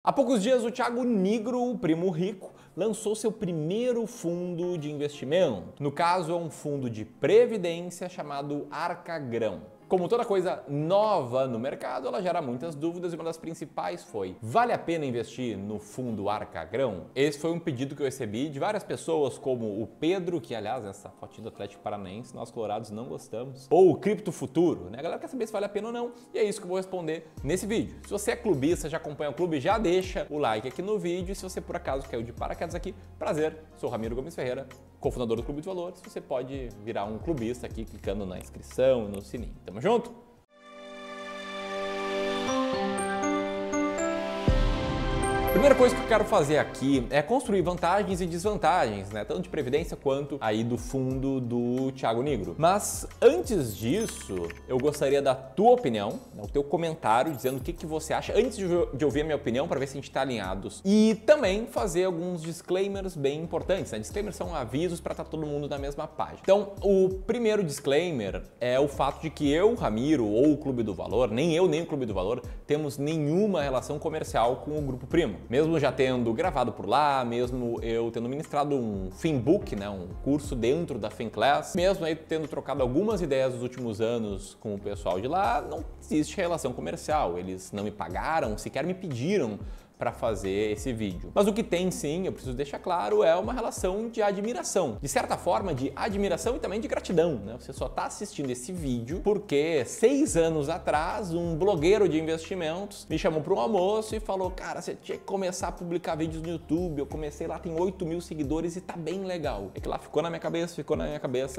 Há poucos dias, o Thiago Nigro, o primo rico, lançou seu primeiro fundo de investimento. No caso, é um fundo de previdência chamado Arca Grão. Como toda coisa nova no mercado, ela gera muitas dúvidas e uma das principais foi: vale a pena investir no fundo Arca Grão? Esse foi um pedido que eu recebi de várias pessoas, como o Pedro, que aliás, essa fotinha do Atlético Paranaense, nós colorados não gostamos, ou o Cripto Futuro, né? A galera quer saber se vale a pena ou não, e é isso que eu vou responder nesse vídeo. Se você é clubista, já acompanha o clube, já deixa o like aqui no vídeo, e se você por acaso caiu de paraquedas aqui, prazer, sou Ramiro Gomes Ferreira, cofundador do Clube de Valores. Você pode virar um clubista aqui clicando na inscrição e no sininho. Tamo junto? A primeira coisa que eu quero fazer aqui é construir vantagens e desvantagens, né? Tanto de previdência quanto aí do fundo do Thiago Nigro. Mas antes disso, eu gostaria da tua opinião, né? O teu comentário dizendo o que você acha, antes de ouvir a minha opinião, para ver se a gente está alinhados. E também fazer alguns disclaimers bem importantes, né? Disclaimers são avisos para estar todo mundo na mesma página. Então, o primeiro disclaimer é o fato de que eu, Ramiro, ou o Clube do Valor, nem eu nem o Clube do Valor, temos nenhuma relação comercial com o Grupo Primo. Mesmo já tendo gravado por lá, mesmo eu tendo ministrado um Finbook, né, um curso dentro da FinClass, mesmo aí tendo trocado algumas ideias nos últimos anos com o pessoal de lá, não existe relação comercial. Eles não me pagaram, sequer me pediram para fazer esse vídeo. Mas o que tem sim, eu preciso deixar claro, é uma relação de admiração. De certa forma, de admiração e também de gratidão, né? Você só está assistindo esse vídeo porque 6 anos atrás, um blogueiro de investimentos me chamou para um almoço e falou: cara, você tinha que começar a publicar vídeos no YouTube. Eu comecei lá, tem 8 mil seguidores e tá bem legal. É que lá ficou na minha cabeça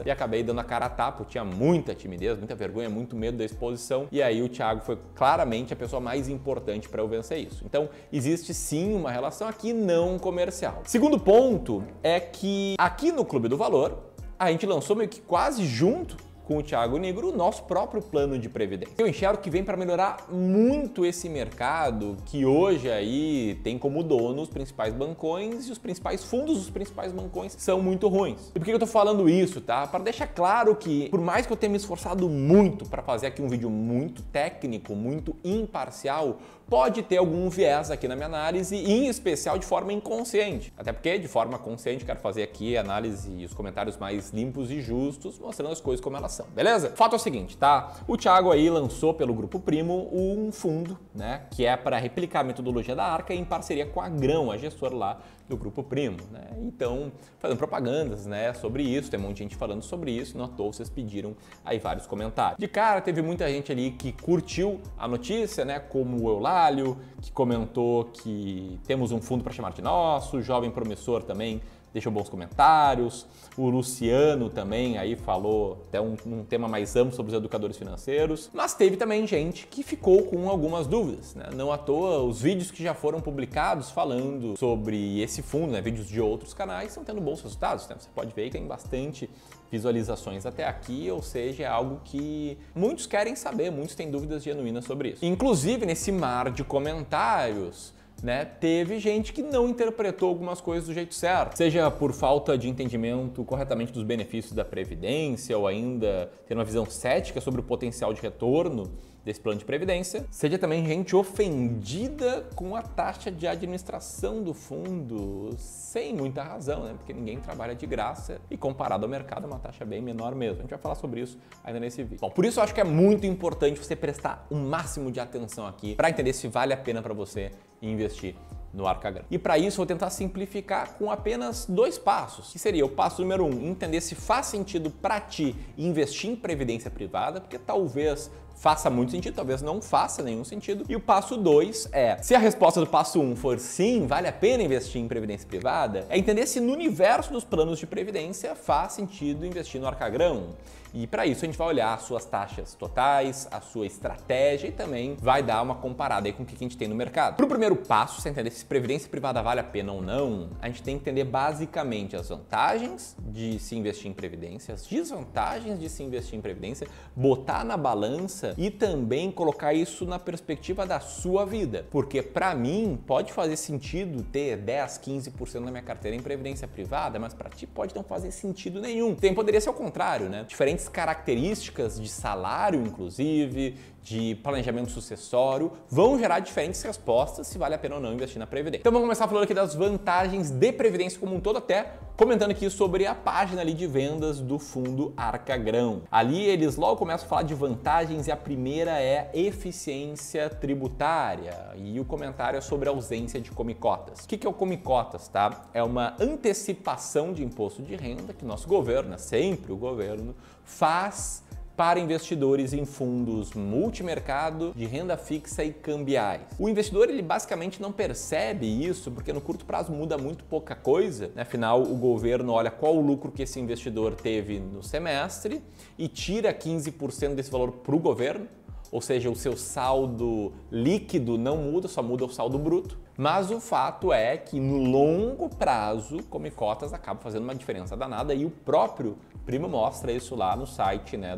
e acabei dando a cara a tapa. Eu tinha muita timidez, muita vergonha, muito medo da exposição. E aí o Thiago foi claramente a pessoa mais importante para eu vencer isso. Então, existe sim uma relação aqui não comercial. Segundo ponto é que aqui no Clube do Valor, a gente lançou meio que quase junto com o Thiago Nigro o nosso próprio plano de previdência. Eu enxergo que vem para melhorar muito esse mercado que hoje aí tem como dono os principais bancões e os principais fundos dos principais bancões são muito ruins. E por que eu tô falando isso, tá? Para deixar claro que, por mais que eu tenha me esforçado muito para fazer aqui um vídeo muito técnico, muito imparcial, pode ter algum viés aqui na minha análise, e em especial de forma inconsciente. Até porque, de forma consciente, quero fazer aqui a análise e os comentários mais limpos e justos, mostrando as coisas como elas são, beleza? O fato é o seguinte, tá? O Thiago aí lançou pelo Grupo Primo um fundo, né? Que é para replicar a metodologia da Arca em parceria com a Grão, a gestora lá do Grupo Primo, né? Então, fazendo propagandas, né, sobre isso, tem um monte de gente falando sobre isso, não à toa vocês pediram aí vários comentários. De cara, teve muita gente ali que curtiu a notícia, né, como o Eulálio, que comentou que temos um fundo para chamar de nosso, o Jovem Promissor também deixou bons comentários, o Luciano também aí falou até um tema mais amplo sobre os educadores financeiros, mas teve também gente que ficou com algumas dúvidas, né? Não à toa, os vídeos que já foram publicados falando sobre esse fundo, né, vídeos de outros canais, estão tendo bons resultados, né? Você pode ver que tem bastante visualizações até aqui, ou seja, é algo que muitos querem saber, muitos têm dúvidas genuínas sobre isso. Inclusive, nesse mar de comentários, né, teve gente que não interpretou algumas coisas do jeito certo, seja por falta de entendimento corretamente dos benefícios da previdência ou ainda ter uma visão cética sobre o potencial de retorno desse plano de previdência, seja também gente ofendida com a taxa de administração do fundo, sem muita razão, né? Porque ninguém trabalha de graça e comparado ao mercado é uma taxa bem menor mesmo. A gente vai falar sobre isso ainda nesse vídeo. Bom, por isso eu acho que é muito importante você prestar o máximo de atenção aqui para entender se vale a pena para você investir no Arca Grão. E para isso eu vou tentar simplificar com apenas 2 passos, que seria o passo número 1, entender se faz sentido para ti investir em previdência privada, porque talvez faça muito sentido, talvez não faça nenhum sentido. E o passo 2 é, se a resposta do passo 1 for sim, vale a pena investir em previdência privada, é entender se no universo dos planos de previdência faz sentido investir no Arca Grão. E para isso a gente vai olhar as suas taxas totais, a sua estratégia e também vai dar uma comparada aí com o que a gente tem no mercado. Para o primeiro passo, você entender se previdência privada vale a pena ou não, a gente tem que entender basicamente as vantagens de se investir em previdência, as desvantagens de se investir em previdência, botar na balança e também colocar isso na perspectiva da sua vida. Porque para mim pode fazer sentido ter 10, 15% da minha carteira em previdência privada, mas para ti pode não fazer sentido nenhum. Poderia ser o contrário, né? Diferentes características de salário, inclusive, de planejamento sucessório, vão gerar diferentes respostas se vale a pena ou não investir na Previdência. Então vamos começar falando aqui das vantagens de Previdência como um todo, até comentando aqui sobre a página ali de vendas do fundo Arca Grão. Ali eles logo começam a falar de vantagens e a primeira é eficiência tributária e o comentário é sobre a ausência de come-cotas. O que é o come-cotas, tá? É uma antecipação de imposto de renda que nosso governo, sempre o governo, faz para investidores em fundos multimercado, de renda fixa e cambiais. O investidor, ele basicamente não percebe isso, porque no curto prazo muda muito pouca coisa, né? Afinal, o governo olha qual o lucro que esse investidor teve no semestre e tira 15% desse valor para o governo, ou seja, o seu saldo líquido não muda, só muda o saldo bruto. Mas o fato é que no longo prazo, come-cotas acaba fazendo uma diferença danada e o próprio Primo mostra isso lá no site, né,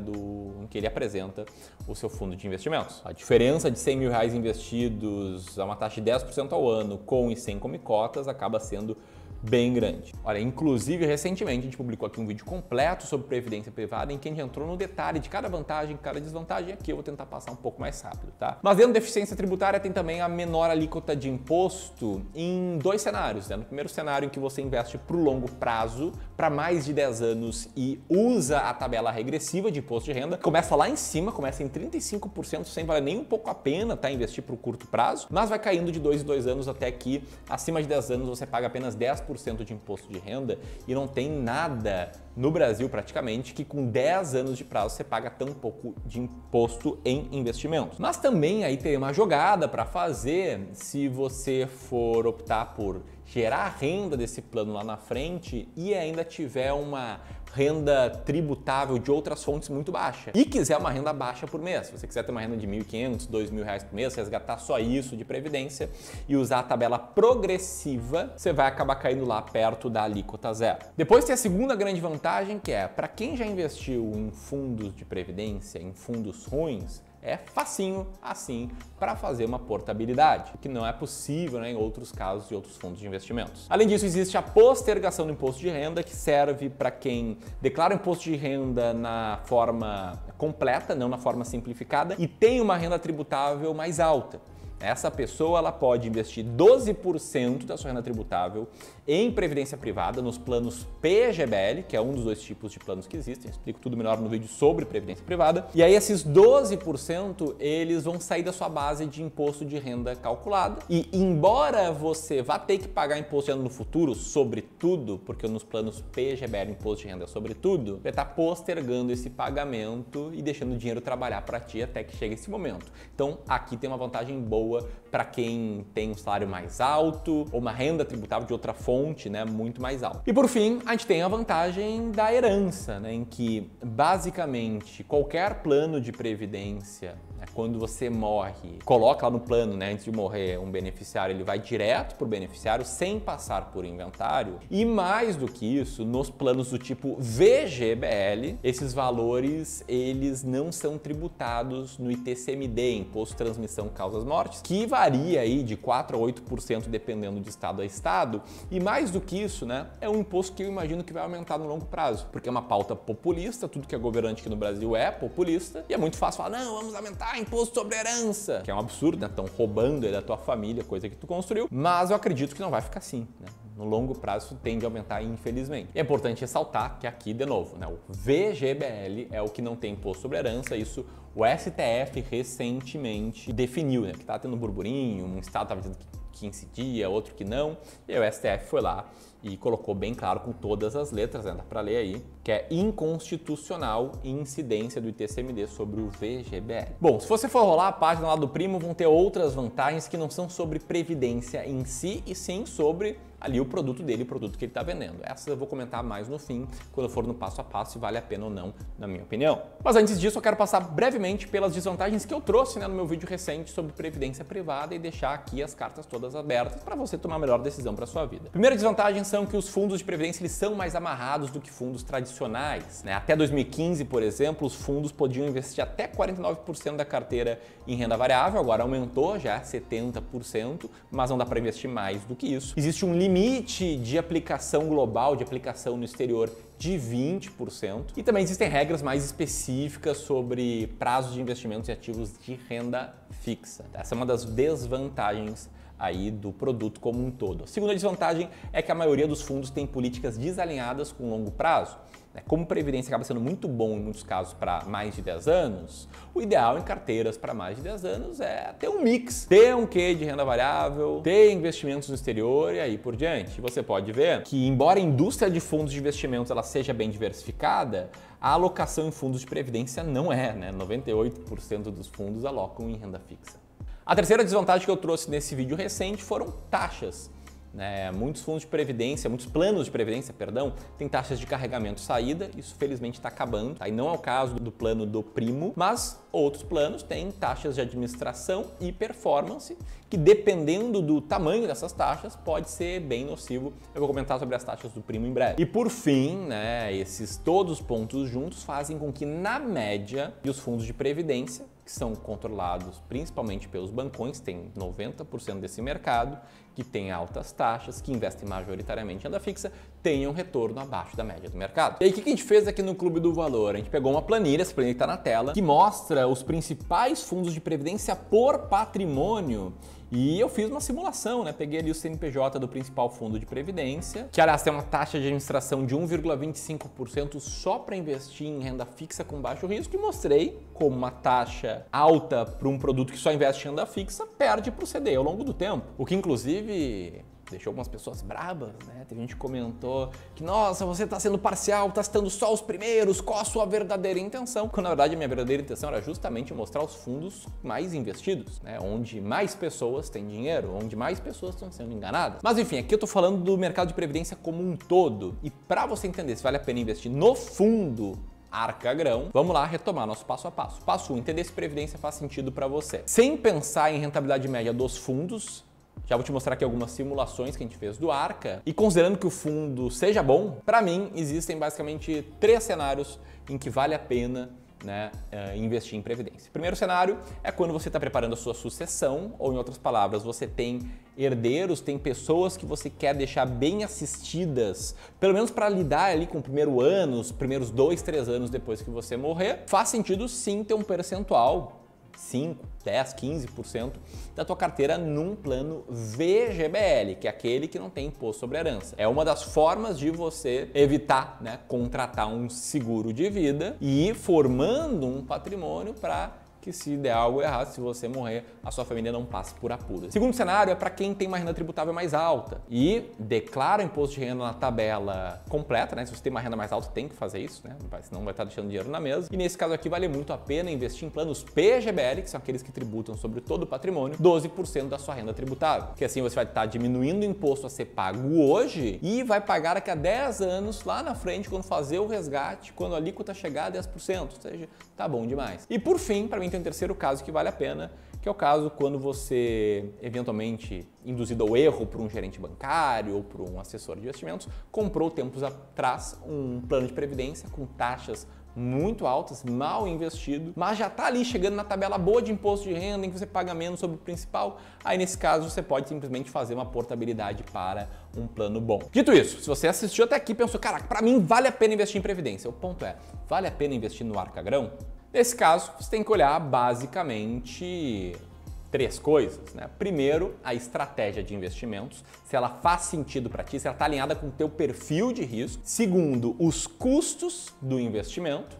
em que ele apresenta o seu fundo de investimentos. A diferença de R$100 mil investidos a uma taxa de 10% ao ano com e sem come-cotas acaba sendo bem grande. Olha, inclusive recentemente a gente publicou aqui um vídeo completo sobre previdência privada em que a gente entrou no detalhe de cada vantagem, cada desvantagem. Aqui eu vou tentar passar um pouco mais rápido, tá? Mas dentro da eficiência tributária tem também a menor alíquota de imposto em dois cenários, né? No primeiro cenário em que você investe para o longo prazo, para mais de 10 anos e usa a tabela regressiva de imposto de renda, começa lá em cima, começa em 35% sem valer nem um pouco a pena, tá? Investir para o curto prazo, mas vai caindo de 2 em 2 anos até que acima de 10 anos você paga apenas 10% de imposto de renda e não tem nada no Brasil praticamente que com 10 anos de prazo você paga tão pouco de imposto em investimentos. Mas também aí tem uma jogada para fazer se você for optar por gerar a renda desse plano lá na frente e ainda tiver uma renda tributável de outras fontes muito baixa e quiser uma renda baixa por mês. Se você quiser ter uma renda de R$1.500, R$2.000 por mês, resgatar só isso de previdência e usar a tabela progressiva, você vai acabar caindo lá perto da alíquota zero. Depois tem a segunda grande vantagem, que é para quem já investiu em fundos de previdência, em fundos ruins, é facinho assim para fazer uma portabilidade, o que não é possível, né, em outros casos de outros fundos de investimentos. Além disso, existe a postergação do imposto de renda, que serve para quem declara o imposto de renda na forma completa, não na forma simplificada, e tem uma renda tributável mais alta. Essa pessoa ela pode investir 12% da sua renda tributável em previdência privada, nos planos PGBL, que é um dos dois tipos de planos que existem. Eu explico tudo melhor no vídeo sobre previdência privada. E aí esses 12% eles vão sair da sua base de imposto de renda calculada. E embora você vá ter que pagar imposto de renda no futuro, sobretudo, porque nos planos PGBL imposto de renda é sobretudo, você está postergando esse pagamento e deixando o dinheiro trabalhar para ti até que chegue esse momento. Então aqui tem uma vantagem boa para quem tem um salário mais alto ou uma renda tributável de outra fonte, né, muito mais alta. E por fim, a gente tem a vantagem da herança, né, em que basicamente qualquer plano de previdência, né, quando você morre, coloca lá no plano, né, antes de morrer um beneficiário, ele vai direto para o beneficiário sem passar por inventário. E mais do que isso, nos planos do tipo VGBL, esses valores eles não são tributados no ITCMD, Imposto de Transmissão Causas Mortes, que varia aí de 4 a 8% dependendo de estado a estado. E mais do que isso, né, é um imposto que eu imagino que vai aumentar no longo prazo, porque é uma pauta populista, tudo que é governante aqui no Brasil é populista, e é muito fácil falar, não, vamos aumentar imposto sobre herança, que é um absurdo, né, estão roubando aí da tua família, coisa que tu construiu, mas eu acredito que não vai ficar assim, né? No longo prazo isso tende a aumentar, infelizmente. É importante ressaltar que aqui, de novo, né, o VGBL é o que não tem imposto sobre herança, isso o STF recentemente definiu, né, que tá tendo um burburinho, um estado estava dizendo que incidia, outro que não, e aí o STF foi lá e colocou bem claro com todas as letras, né, dá para ler aí, que é inconstitucional incidência do ITCMD sobre o VGBL. Bom, se você for rolar a página lá do Primo, vão ter outras vantagens que não são sobre previdência em si, e sim sobre ali o produto dele, o produto que ele está vendendo. Essas eu vou comentar mais no fim, quando eu for no passo a passo, se vale a pena ou não, na minha opinião. Mas antes disso, eu quero passar brevemente pelas desvantagens que eu trouxe, né, no meu vídeo recente sobre previdência privada e deixar aqui as cartas todas abertas para você tomar a melhor decisão para sua vida. Primeira desvantagem são que os fundos de previdência eles são mais amarrados do que fundos tradicionais, né? Até 2015, por exemplo, os fundos podiam investir até 49% da carteira em renda variável, agora aumentou já 70%, mas não dá para investir mais do que isso. Existe um limite limite de aplicação global, de aplicação no exterior de 20%. E também existem regras mais específicas sobre prazos de investimentos em ativos de renda fixa. Essa é uma das desvantagens aí do produto como um todo. A segunda desvantagem é que a maioria dos fundos tem políticas desalinhadas com longo prazo. Como previdência acaba sendo muito bom em muitos casos para mais de 10 anos, o ideal em carteiras para mais de 10 anos é ter um mix, ter um quê de renda variável, ter investimentos no exterior e aí por diante. Você pode ver que, embora a indústria de fundos de investimentos ela seja bem diversificada, a alocação em fundos de previdência não é, 98% dos fundos alocam em renda fixa. A terceira desvantagem que eu trouxe nesse vídeo recente foram taxas. Muitos fundos de previdência, muitos planos de previdência, perdão, têm taxas de carregamento e saída, isso felizmente está acabando, tá? E não é o caso do plano do Primo, mas outros planos têm taxas de administração e performance, que dependendo do tamanho dessas taxas, pode ser bem nocivo. Eu vou comentar sobre as taxas do Primo em breve. E por fim, esses todos os pontos juntos fazem com que, na média, os fundos de previdência, que são controlados principalmente pelos bancões, tem 90% desse mercado, que tem altas taxas, que investem majoritariamente em renda fixa, tenham retorno abaixo da média do mercado. E aí, o que a gente fez aqui no Clube do Valor? A gente pegou uma planilha, essa planilha está na tela, que mostra os principais fundos de previdência por patrimônio. E eu fiz uma simulação, Peguei ali o CNPJ do principal fundo de previdência, que aliás tem uma taxa de administração de 1,25% só para investir em renda fixa com baixo risco, e mostrei como uma taxa alta para um produto que só investe em renda fixa perde para o CDI ao longo do tempo. O que inclusive deixou algumas pessoas brabas, Tem gente que comentou que, nossa, você está sendo parcial, está citando só os primeiros, qual a sua verdadeira intenção? Quando na verdade a minha verdadeira intenção era justamente mostrar os fundos mais investidos, onde mais pessoas têm dinheiro, onde mais pessoas estão sendo enganadas. Mas enfim, aqui eu estou falando do mercado de previdência como um todo, e para você entender se vale a pena investir no fundo Arca Grão, vamos lá retomar nosso passo a passo. Passo 1, entender se previdência faz sentido para você. Sem pensar em rentabilidade média dos fundos, já vou te mostrar aqui algumas simulações que a gente fez do Arca, e considerando que o fundo seja bom, para mim existem basicamente 3 cenários em que vale a pena investir em previdência. O primeiro cenário é quando você está preparando a sua sucessão, ou em outras palavras, você tem herdeiros, tem pessoas que você quer deixar bem assistidas, pelo menos para lidar ali com o primeiro ano, os primeiros 2, 3 anos depois que você morrer. Faz sentido sim ter um percentual, 5, 10, 15% da tua carteira num plano VGBL, que é aquele que não tem imposto sobre herança. É uma das formas de você evitar, contratar um seguro de vida e ir formando um patrimônio para que, se der algo errado, se você morrer, a sua família não passe por apuros. Segundo cenário é para quem tem uma renda tributável mais alta e declara o imposto de renda na tabela completa, Se você tem uma renda mais alta, tem que fazer isso, Senão vai estar deixando dinheiro na mesa. E nesse caso aqui, vale muito a pena investir em planos PGBL, que são aqueles que tributam sobre todo o patrimônio, 12% da sua renda tributável. Porque assim você vai estar diminuindo o imposto a ser pago hoje e vai pagar daqui a 10 anos, lá na frente, quando fazer o resgate, quando a alíquota chegar a 10%. Ou seja, tá bom demais. E por fim, para mim, tem um terceiro caso que vale a pena, que é o caso quando você, eventualmente induzido ao erro por um gerente bancário ou por um assessor de investimentos, comprou tempos atrás um plano de previdência com taxas muito altas, mal investido, mas já está ali chegando na tabela boa de imposto de renda em que você paga menos sobre o principal. Aí nesse caso você pode simplesmente fazer uma portabilidade para um plano bom. Dito isso, se você assistiu até aqui e pensou, caraca, para mim vale a pena investir em previdência, o ponto é, vale a pena investir no Arca Grão? Nesse caso, você tem que olhar basicamente 3 coisas, Primeiro, a estratégia de investimentos, se ela faz sentido para ti, se ela está alinhada com o teu perfil de risco. Segundo, os custos do investimento,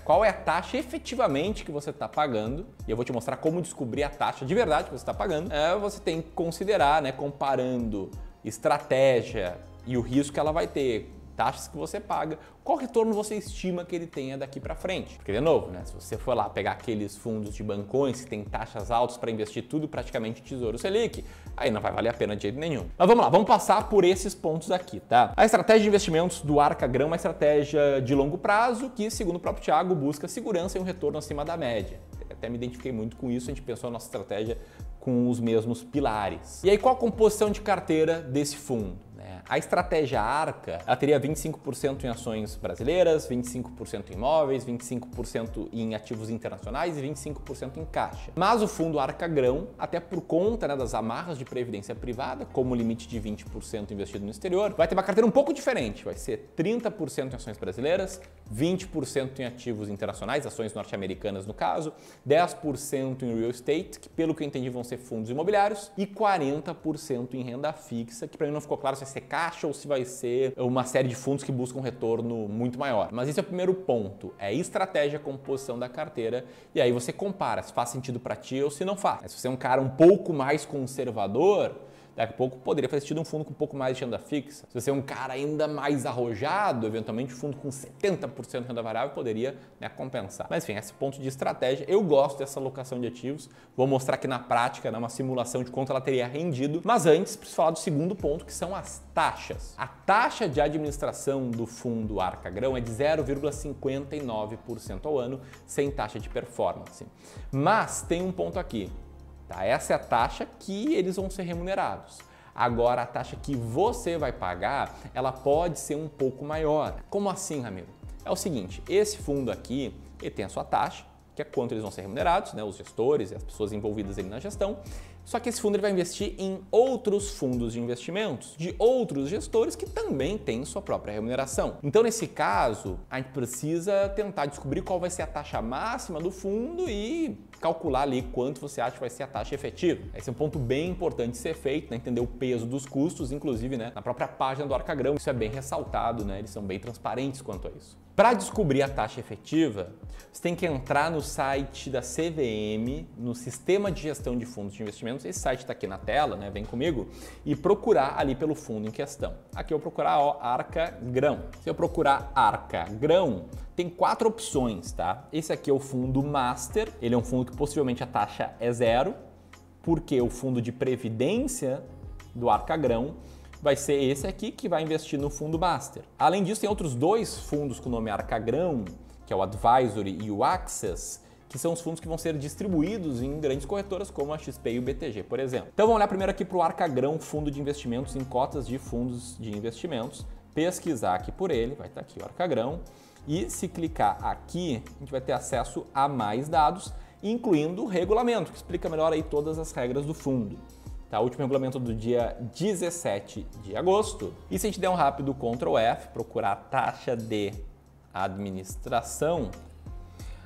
qual é a taxa efetivamente que você está pagando, e eu vou te mostrar como descobrir a taxa de verdade que você está pagando. Você tem que considerar, comparando estratégia e o risco que ela vai ter, taxas que você paga, qual retorno você estima que ele tenha daqui para frente. Porque, de novo, se você for lá pegar aqueles fundos de bancões que tem taxas altas para investir tudo praticamente Tesouro Selic, aí não vai valer a pena de jeito nenhum. Mas vamos lá, vamos passar por esses pontos aqui, tá? A estratégia de investimentos do Arca Grão é uma estratégia de longo prazo que, segundo o próprio Thiago, busca segurança e um retorno acima da média. Até me identifiquei muito com isso, a gente pensou a nossa estratégia com os mesmos pilares. E aí, qual a composição de carteira desse fundo? né? A estratégia Arca, ela teria 25% em ações brasileiras, 25% em imóveis, 25% em ativos internacionais e 25% em caixa. Mas o fundo Arca Grão, até por conta, né, das amarras de previdência privada, como o limite de 20% investido no exterior, vai ter uma carteira um pouco diferente. Vai ser 30% em ações brasileiras, 20% em ativos internacionais, ações norte-americanas no caso, 10% em real estate, que pelo que eu entendi vão ser fundos imobiliários, e 40% em renda fixa, que para mim não ficou claro se vai ser caixa ou se vai ser uma série de fundos que buscam um retorno muito maior. Mas esse é o primeiro ponto, é estratégia, composição da carteira, e aí você compara se faz sentido para ti ou se não faz. Se você é um cara um pouco mais conservador, daqui a pouco poderia fazer sentido um fundo com um pouco mais de renda fixa. Se você é um cara ainda mais arrojado, eventualmente um fundo com 70% de renda variável poderia, né, compensar. Mas enfim, esse ponto de estratégia, eu gosto dessa alocação de ativos. Vou mostrar aqui na prática, né, uma simulação de quanto ela teria rendido. Mas antes, preciso falar do segundo ponto, que são as taxas. A taxa de administração do fundo Arca Grão é de 0,59% ao ano, sem taxa de performance. Mas tem um ponto aqui. Tá? Essa é a taxa que eles vão ser remunerados. Agora, a taxa que você vai pagar, ela pode ser um pouco maior. Como assim, Ramiro? É o seguinte, esse fundo aqui, ele tem a sua taxa, que é quanto eles vão ser remunerados, né? Os gestores e as pessoas envolvidas ali na gestão. Só que esse fundo ele vai investir em outros fundos de investimentos de outros gestores que também têm sua própria remuneração. Então, nesse caso, a gente precisa tentar descobrir qual vai ser a taxa máxima do fundo e calcular ali quanto você acha que vai ser a taxa efetiva. Esse é um ponto bem importante de ser feito, né? Entender o peso dos custos, inclusive, né, na própria página do Arca Grão. Isso é bem ressaltado, né? Eles são bem transparentes quanto a isso. Para descobrir a taxa efetiva, você tem que entrar no site da CVM, no Sistema de Gestão de Fundos de Investimentos. Esse site está aqui na tela, né? Vem comigo, e procurar ali pelo fundo em questão. Aqui eu vou procurar Arca Grão. Se eu procurar Arca Grão, tem 4 opções, tá? Esse aqui é o fundo Master, ele é um fundo que possivelmente a taxa é 0, porque o fundo de previdência do Arca Grão vai ser esse aqui que vai investir no fundo Master. Além disso, tem outros 2 fundos com o nome Arca Grão, que é o Advisory e o Access, que são os fundos que vão ser distribuídos em grandes corretoras como a XP e o BTG, por exemplo. Então vamos olhar primeiro aqui para o Arca Grão, fundo de investimentos em cotas de fundos de investimentos, pesquisar aqui por ele, vai estar aqui o Arca Grão, e se clicar aqui, a gente vai ter acesso a mais dados, incluindo o regulamento, que explica melhor aí todas as regras do fundo. Tá, o último regulamento do dia 17 de agosto. E se a gente der um rápido Ctrl F, procurar taxa de administração,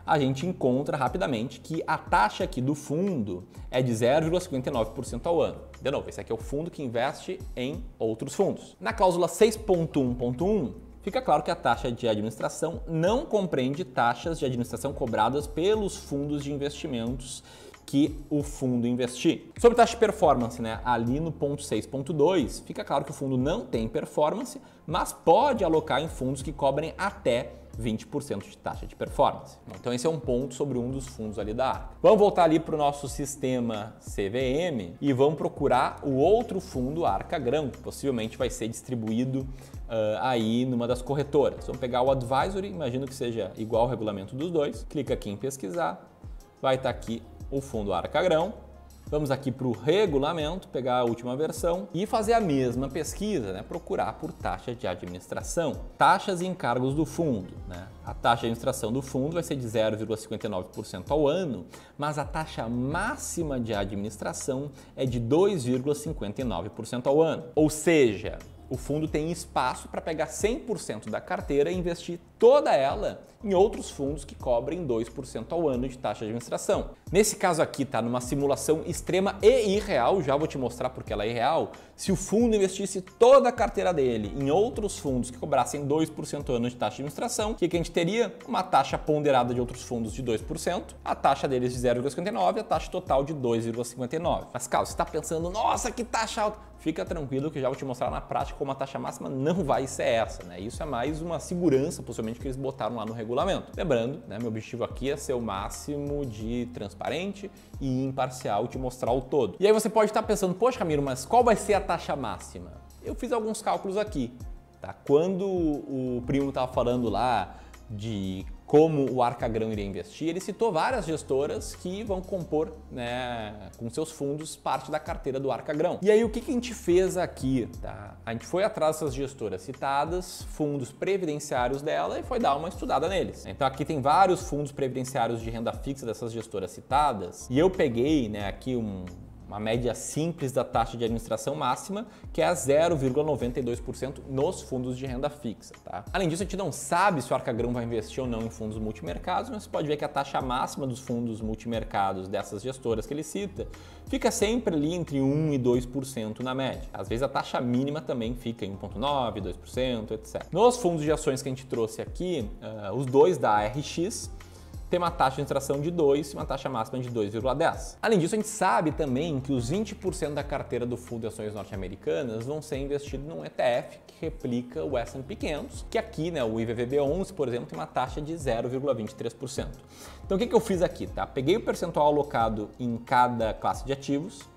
a gente encontra rapidamente que a taxa aqui do fundo é de 0,59% ao ano. De novo, esse aqui é o fundo que investe em outros fundos. Na cláusula 6.1.1, fica claro que a taxa de administração não compreende taxas de administração cobradas pelos fundos de investimentos que o fundo investir. Sobre taxa de performance, né? Ali no ponto 6.2, fica claro que o fundo não tem performance, mas pode alocar em fundos que cobrem até 20% de taxa de performance. Então esse é um ponto sobre um dos fundos ali da Arca. Vamos voltar ali para o nosso sistema CVM e vamos procurar o outro fundo Arca Grão, que possivelmente vai ser distribuído aí numa das corretoras. Vamos pegar o Advisory, imagino que seja igual ao regulamento dos dois. Clica aqui em pesquisar, vai estar aqui o fundo Arca Grão. Vamos aqui para o regulamento, pegar a última versão e fazer a mesma pesquisa, né? Procurar por taxa de administração. Taxas e encargos do fundo, né? A taxa de administração do fundo vai ser de 0,59% ao ano, mas a taxa máxima de administração é de 2,59% ao ano. Ou seja, o fundo tem espaço para pegar 100% da carteira e investir toda ela em outros fundos que cobrem 2% ao ano de taxa de administração. Nesse caso aqui, tá numa simulação extrema e irreal, já vou te mostrar porque ela é irreal. Se o fundo investisse toda a carteira dele em outros fundos que cobrassem 2% ao ano de taxa de administração, o que a gente teria? Uma taxa ponderada de outros fundos de 2%, a taxa deles de 0,59% e a taxa total de 2,59%. Mas, Carlos, você está pensando, nossa, que taxa alta! Fica tranquilo que eu já vou te mostrar na prática como a taxa máxima não vai ser essa, né? Isso é mais uma segurança, possivelmente, que eles botaram lá no regulamento. Lembrando, né, meu objetivo aqui é ser o máximo de transparente e imparcial, te mostrar o todo. E aí você pode estar pensando, poxa, Ramiro, mas qual vai ser a taxa máxima? Eu fiz alguns cálculos aqui, tá? Quando o primo estava falando lá de como o Arca Grão iria investir, ele citou várias gestoras que vão compor, né, com seus fundos parte da carteira do Arca Grão. E aí o que a gente fez aqui? Tá? A gente foi atrás dessas gestoras citadas, fundos previdenciários dela e foi dar uma estudada neles. Então aqui tem vários fundos previdenciários de renda fixa dessas gestoras citadas e eu peguei, né, aqui uma média simples da taxa de administração máxima, que é a 0,92% nos fundos de renda fixa. Tá? Além disso, a gente não sabe se o Arca Grão vai investir ou não em fundos multimercados, mas você pode ver que a taxa máxima dos fundos multimercados dessas gestoras que ele cita fica sempre ali entre 1% e 2% na média. Às vezes a taxa mínima também fica em 1,9%, 2%, etc. Nos fundos de ações que a gente trouxe aqui, os dois da ARX, tem uma taxa de administração de 2 e uma taxa máxima de 2,10. Além disso, a gente sabe também que os 20% da carteira do fundo de ações norte-americanas vão ser investidos num ETF que replica o S&P 500, que aqui, né, o IVVB11, por exemplo, tem uma taxa de 0,23%. Então, o que eu fiz aqui? Tá? Peguei o percentual alocado em cada classe de ativos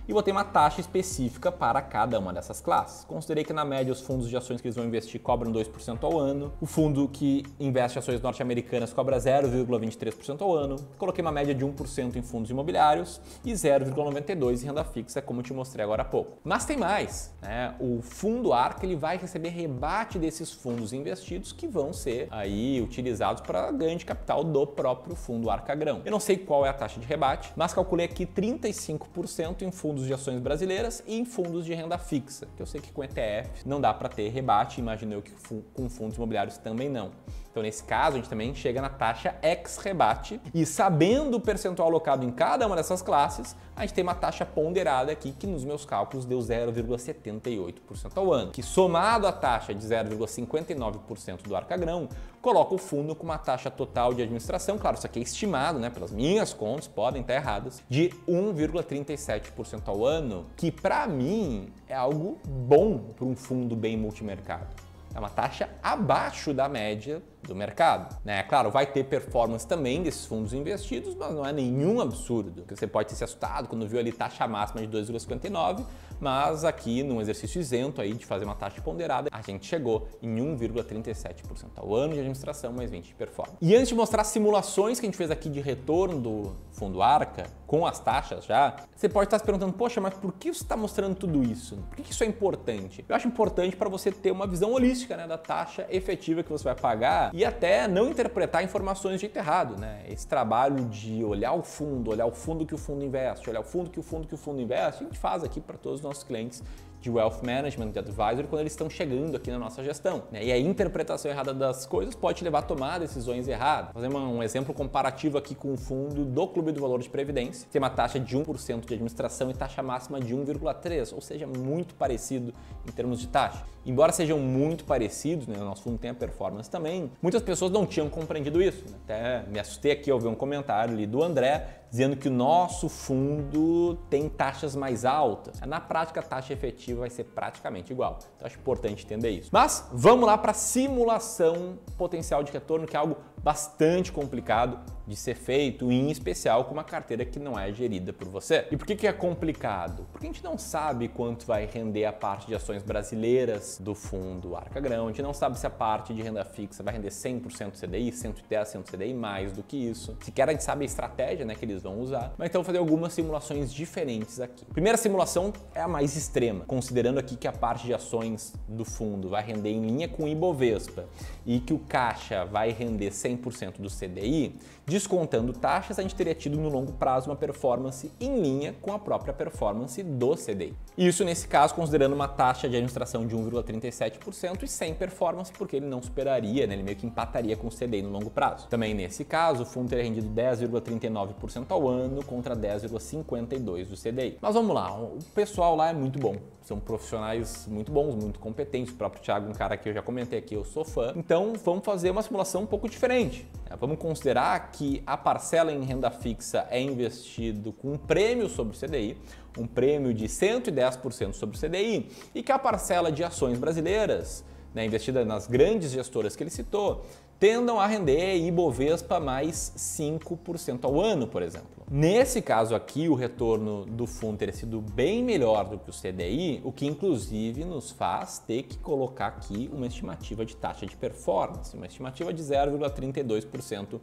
e botei uma taxa específica para cada uma dessas classes. Considerei que na média os fundos de ações que eles vão investir cobram 2% ao ano, o fundo que investe em ações norte-americanas cobra 0,23% ao ano, coloquei uma média de 1% em fundos imobiliários e 0,92% em renda fixa, como eu te mostrei agora há pouco. Mas tem mais, né? O fundo Arca ele vai receber rebate desses fundos investidos que vão ser aí utilizados para ganho de capital do próprio fundo Arca Grão. Eu não sei qual é a taxa de rebate, mas calculei aqui 35% em fundos de ações brasileiras e em fundos de renda fixa, que eu sei que com ETF não dá para ter rebate, imagino eu que com fundos imobiliários também não. Então, nesse caso, a gente também chega na taxa ex-rebate e sabendo o percentual alocado em cada uma dessas classes, a gente tem uma taxa ponderada aqui que nos meus cálculos deu 0,78% ao ano, que somado à taxa de 0,59% do Arca Grão, coloca o fundo com uma taxa total de administração, claro, isso aqui é estimado, né, pelas minhas contas, podem estar erradas, de 1,37% ao ano, que para mim é algo bom para um fundo bem multimercado. É uma taxa abaixo da média do mercado, né? Claro, vai ter performance também desses fundos investidos, mas não é nenhum absurdo. Você pode ter se assustado quando viu ali taxa máxima de 2,59, mas aqui num exercício isento aí de fazer uma taxa ponderada, a gente chegou em 1,37% ao ano de administração mais 20 de performance. E antes de mostrar as simulações que a gente fez aqui de retorno do fundo Arca, com as taxas já, você pode estar se perguntando, poxa, mas por que você está mostrando tudo isso? Por que isso é importante? Eu acho importante para você ter uma visão holística, né, da taxa efetiva que você vai pagar e até não interpretar informações de jeito errado, né? Esse trabalho de olhar o fundo que o fundo investe, olhar o fundo que o fundo investe, a gente faz aqui para todos os nossos clientes de Wealth Management, de Advisory, quando eles estão chegando aqui na nossa gestão, né? E a interpretação errada das coisas pode te levar a tomar decisões erradas. Fazer um exemplo comparativo aqui com o fundo do Clube do Valor de Previdência, tem uma taxa de 1% de administração e taxa máxima de 1,3%, ou seja, muito parecido em termos de taxa. Embora sejam muito parecidos, né, o nosso fundo tem a performance também, muitas pessoas não tinham compreendido isso, né? Até me assustei aqui ao ver um comentário ali do André, dizendo que o nosso fundo tem taxas mais altas. Na prática, a taxa efetiva vai ser praticamente igual. Então, acho importante entender isso. Mas vamos lá para a simulação potencial de retorno, que é algo bastante complicado de ser feito, em especial com uma carteira que não é gerida por você. E por que é complicado? Porque a gente não sabe quanto vai render a parte de ações brasileiras do fundo Arca Grão, a gente não sabe se a parte de renda fixa vai render 100% CDI, 110% CDI, mais do que isso. Sequer a gente sabe a estratégia, né, que eles vão usar, mas então vou fazer algumas simulações diferentes aqui. A primeira simulação é a mais extrema, considerando aqui que a parte de ações do fundo vai render em linha com o Ibovespa e que o caixa vai render 100% do CDI, descontando taxas, a gente teria tido no longo prazo uma performance em linha com a própria performance do CDI. Isso nesse caso considerando uma taxa de administração de 1,37% e sem performance, porque ele não superaria, né, ele meio que empataria com o CDI no longo prazo. Também nesse caso, o fundo teria rendido 10,39% ao ano contra 10,52% do CDI. Mas vamos lá, o pessoal lá é muito bom. São profissionais muito bons, muito competentes. O próprio Thiago, um cara que eu já comentei aqui, eu sou fã. Então, vamos fazer uma simulação um pouco diferente. Vamos considerar que a parcela em renda fixa é investido com um prêmio sobre o CDI, um prêmio de 110% sobre o CDI, e que a parcela de ações brasileiras, né, investida nas grandes gestoras que ele citou, tendam a render Ibovespa mais 5% ao ano, por exemplo. Nesse caso aqui, o retorno do fundo teria sido bem melhor do que o CDI, o que inclusive nos faz ter que colocar aqui uma estimativa de taxa de performance, uma estimativa de 0,32%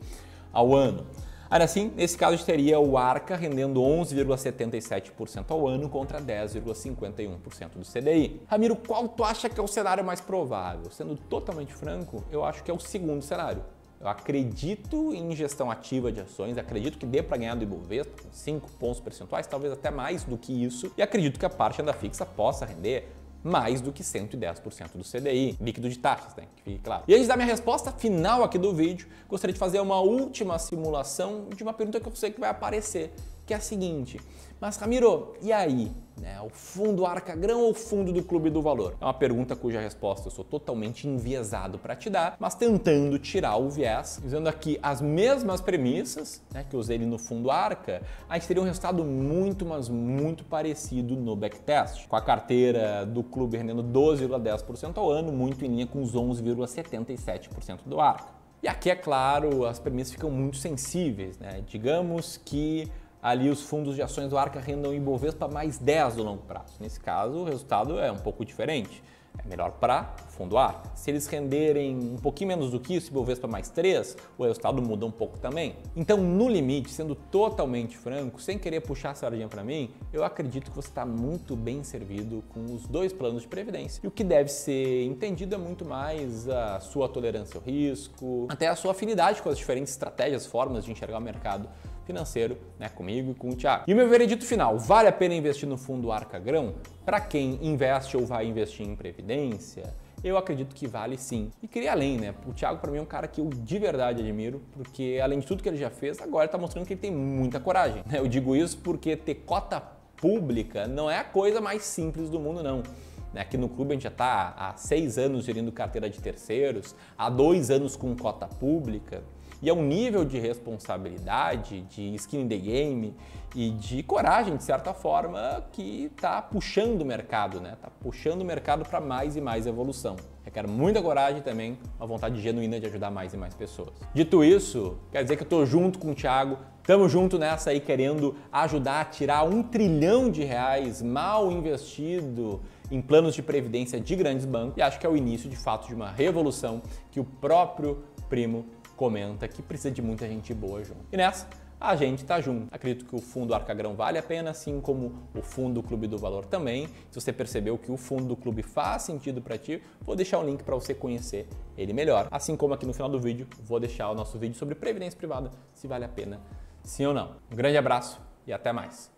ao ano. Ainda assim, nesse caso, a gente teria o Arca rendendo 11,77% ao ano contra 10,51% do CDI. Ramiro, qual tu acha que é o cenário mais provável? Sendo totalmente franco, eu acho que é o segundo cenário. Eu acredito em gestão ativa de ações, acredito que dê para ganhar do Ibovespa com 5 pontos percentuais, talvez até mais do que isso, e acredito que a parte renda fixa possa render mais do que 110% do CDI, líquido de taxas, né? Que fique claro. E antes da minha resposta final aqui do vídeo, gostaria de fazer uma última simulação de uma pergunta que eu sei que vai aparecer, que é a seguinte: mas Ramiro, e aí? Né? O fundo Arca Grão ou o fundo do Clube do Valor? É uma pergunta cuja resposta eu sou totalmente enviesado para te dar, mas tentando tirar o viés, usando aqui as mesmas premissas, né, que eu usei no fundo Arca, a gente teria um resultado muito, mas muito parecido no backtest, com a carteira do clube rendendo 12,10% ao ano, muito em linha com os 11,77% do Arca. E aqui, é claro, as premissas ficam muito sensíveis, né? Digamos que ali os fundos de ações do Arca rendam Ibovespa mais 10 do longo prazo. Nesse caso, o resultado é um pouco diferente. É melhor para o fundo Arca. Se eles renderem um pouquinho menos do que isso, Ibovespa mais 3, o resultado muda um pouco também. Então, no limite, sendo totalmente franco, sem querer puxar a sardinha para mim, eu acredito que você está muito bem servido com os dois planos de previdência. E o que deve ser entendido é muito mais a sua tolerância ao risco, até a sua afinidade com as diferentes estratégias, formas de enxergar o mercado financeiro, né, comigo e com o Thiago. E o meu veredito final: vale a pena investir no fundo Arca Grão? Para quem investe ou vai investir em previdência, eu acredito que vale sim. E queria além, né? O Thiago para mim é um cara que eu de verdade admiro, porque além de tudo que ele já fez, agora está mostrando que ele tem muita coragem. Eu digo isso porque ter cota pública não é a coisa mais simples do mundo, não. Aqui no clube a gente já está há 6 anos gerindo carteira de terceiros, há 2 anos com cota pública. E é um nível de responsabilidade, de skin in the game e de coragem, de certa forma, que está puxando o mercado, né? Está puxando o mercado para mais e mais evolução. Requer muita coragem também, uma vontade genuína de ajudar mais e mais pessoas. Dito isso, quer dizer que eu estou junto com o Thiago, estamos junto nessa aí, querendo ajudar a tirar R$1 trilhão mal investido em planos de previdência de grandes bancos, e acho que é o início, de fato, de uma revolução que o próprio Primo comenta que precisa de muita gente boa junto. E nessa, a gente tá junto. Acredito que o fundo Arca Grão vale a pena, assim como o fundo do Clube do Valor também. Se você percebeu que o fundo do clube faz sentido para ti, vou deixar um link para você conhecer ele melhor. Assim como aqui no final do vídeo, vou deixar o nosso vídeo sobre previdência privada, se vale a pena, sim ou não. Um grande abraço e até mais.